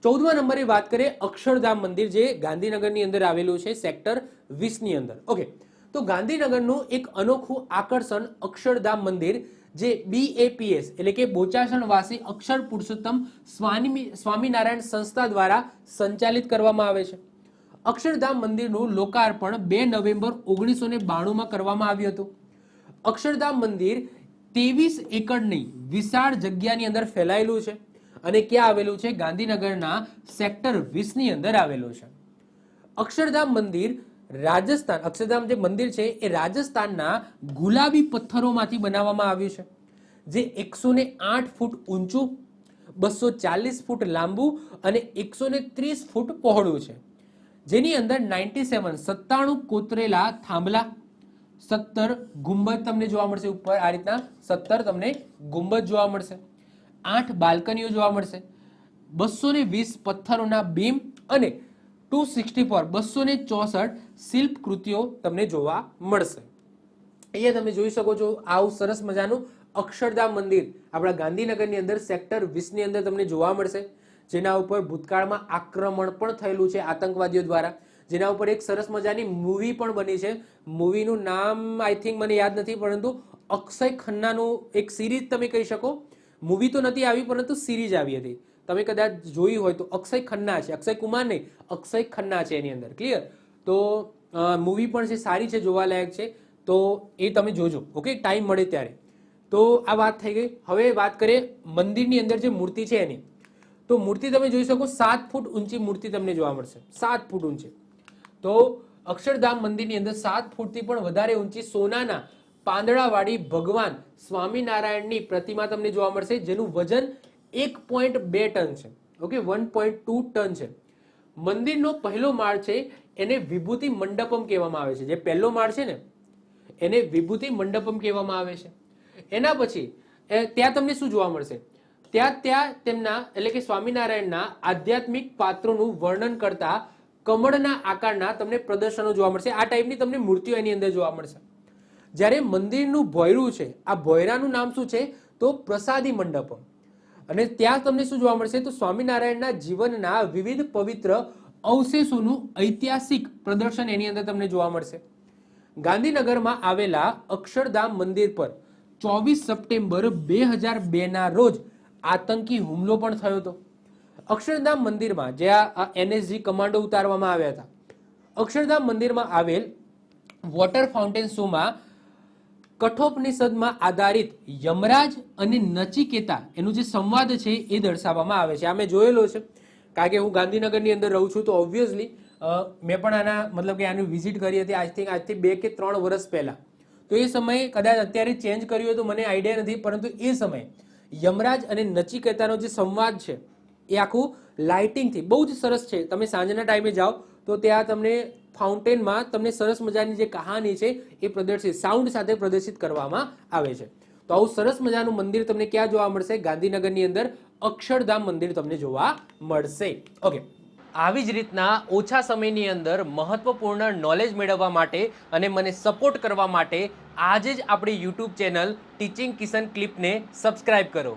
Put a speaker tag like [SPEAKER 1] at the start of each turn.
[SPEAKER 1] 14મા નંબરે વાત કરીએ અક્ષરધામ મંદિર, જે ગાંધીનગરની અંદર આવેલું છે, સેક્ટર 20 ની અંદર. ઓકે, તો ગાંધીનગરનું એક અનોખું આકર્ષણ અક્ષરધામ મંદિર, જે BAPS એટલે કે બોચાસણવાસી અક્ષર પુરુષોત્તમ સ્વામિનારાયણ સંસ્થા દ્વારા સંચાલિત કરવામાં આવે છે. અક્ષરધામ મંદિરનું લોકાર્પણ 2 નવેમ્બર 1992માં કરવામાં આવ્યું હતું. અક્ષરધામ મંદિર 23 એકડની વિશાળ જગ્યાની અંદર ફેલાયેલું છે અને ક્યાં આવેલું છે? ગાંધીનગરના સેક્ટર 20 ની અંદર આવેલું છે. અક્ષરધામ મંદિર રાજસ્થાન, અક્ષરધામ જે મંદિર છે એ રાજસ્થાનના ગુલાબી પથ્થરોમાંથી બનાવવામાં આવ્યું છે, જે 108 ફૂટ ઊંચું, 240 ફૂટ લાંબુ અને 130 ફૂટ પહોળું છે. જેની અંદર 97 કોતરેલા થાંભલા, 17 ગુંબજ તમને જોવા મળશે. ઉપર આ રીતના 17 તમને ગુંબજ જોવા મળશે, 8 બાલ્કનીઓ જોવા મળશે, 220 પથ્થરોના બીમ અને 264 શિલ્પ કૃતિઓ તમને જોવા મળશે. અહીંયા તમે જોઈ શકો છો આવું સરસ મજાનું અક્ષરધામ મંદિર આપણા ગાંધીનગરની અંદર સેક્ટર 20 ની અંદર તમને જોવા મળશે, જેના ઉપર ભૂતકાળમાં આક્રમણ પણ થયેલું છે આતંકવાદીઓ દ્વારા, જેના ઉપર એક સરસ મજાની મૂવી પણ બની છે. મૂવીનું નામ આઈ થિંક મને યાદ નથી, પરંતુ અક્ષય ખન્નાનું એક સિરીઝ તમે કહી શકો. મૂવી તો નથી આવી પરંતુ સિરીઝ આવી હતી, તમે કદાચ જોઈ હોય તો. અક્ષય ખન્ના છે, અક્ષય કુમાર નહીં, અક્ષય ખન્ના છે એની અંદર. ક્લિયર? તો મૂવી પણ છે, સારી છે, જોવાલાયક છે, તો એ તમે જોજો. ઓકે, ટાઈમ મળે ત્યારે. તો આ વાત થઈ ગઈ. હવે વાત કરીએ મંદિરની અંદર જે મૂર્તિ છે એની. તો મૂર્તિ તમે જોઈ શકો 7 ફૂટ ઊંચી મૂર્તિ તમને જોવા મળશે, 7 ફૂટ ઊંચી. તો અક્ષરધામ મંદિરની અંદર 7 ફૂટથી પણ વધારે ઊંચી સોનાના પાંદડાવાળી ભગવાન સ્વામિનારાયણની પ્રતિમા તમને જોવા મળશે, જેનું વજન 1.2 ટન છે. ઓકે, 1.2 ટન છે. મંદિરનો પહેલો માળ છે એને વિભૂતિ મંડપમ કહેવામાં આવે છે. જે પહેલો માળ છે ને એને વિભૂતિ મંડપમ કહેવામાં આવે છે. એના પછી ત્યાં તમને શું જોવા મળશે? ત્યાં તેમના એટલે કે સ્વામિનારાયણના આધ્યાત્મિક પાત્રોનું વર્ણન કરતા કમળના આકારના તમને પ્રદર્શનો જોવા મળશે. આ ટાઈપની તમને મૂર્તિઓ એની અંદર જોવા મળશે. જ્યારે મંદિરનું ભોયરું છે, આ ભોયરાનું નામ શું છે? તો પ્રસાદી મંડપમ. અને ત્યાં તમને શું જોવા મળશે? તો સ્વામિનારાયણના જીવનના વિવિધ પવિત્ર અવશેષોનું ઐતિહાસિક પ્રદર્શન એની અંદર તમને જોવા મળશે. ગાંધીનગરમાં આવેલા અક્ષરધામ મંદિર પર 24 સપ્ટેમ્બર 2002 ના રોજ આતંકી હુમલો પણ થયો હતો. અક્ષરધામ મંદિરમાં જ્યાં NSG કમાન્ડો ઉતારવામાં આવ્યા હતા, અક્ષરધામ મંદિરમાં આવેલ વોટર ફાઉન્ટેન શોમાં કઠોપનિષદમાં આધારિત યમરાજ અને નચિકેતા એનું જે સંવાદ છે એ દર્શાવવામાં આવે છે. આ મેં જોયેલો છે, કારણ કે હું ગાંધીનગરની અંદર રહું છું, તો ઓબ્વિયસલી મેં પણ આના મતલબ કે આની વિઝિટ કરી હતી આજથી 2 કે 3 વર્ષ પહેલા. તો એ સમયે કદાચ અત્યારે ચેન્જ કર્યું હોય તો મને આઈડિયા નથી, પરંતુ એ સમયે યમરાજ અને નચિકેતાનો જે સંવાદ છે એ આખું લાઇટિંગથી બહુ જ સરસ છે. તમે સાંજના ટાઈમે જાઓ તો ત્યાં તમને ફાઉન્ટેનમાં તમને સરસ મજાની જે કહાની છે એ પ્રદર્શિત સાઉન્ડ સાથે પ્રદર્શિત કરવામાં આવે છે. તો આવું સરસ મજાનું મંદિર તમને ક્યાં જોવા મળશે? ગાંધીનગરની અંદર અક્ષરધામ મંદિર તમને જોવા મળશે. ઓકે, આવી જ રીતના ઓછા સમયની અંદર મહત્વપૂર્ણ નોલેજ મેળવવા માટે અને મને સપોર્ટ કરવા માટે આજે જ આપણી YouTube ચેનલ ટીચિંગ કિશન ક્લિપને સબસ્ક્રાઇબ કરો.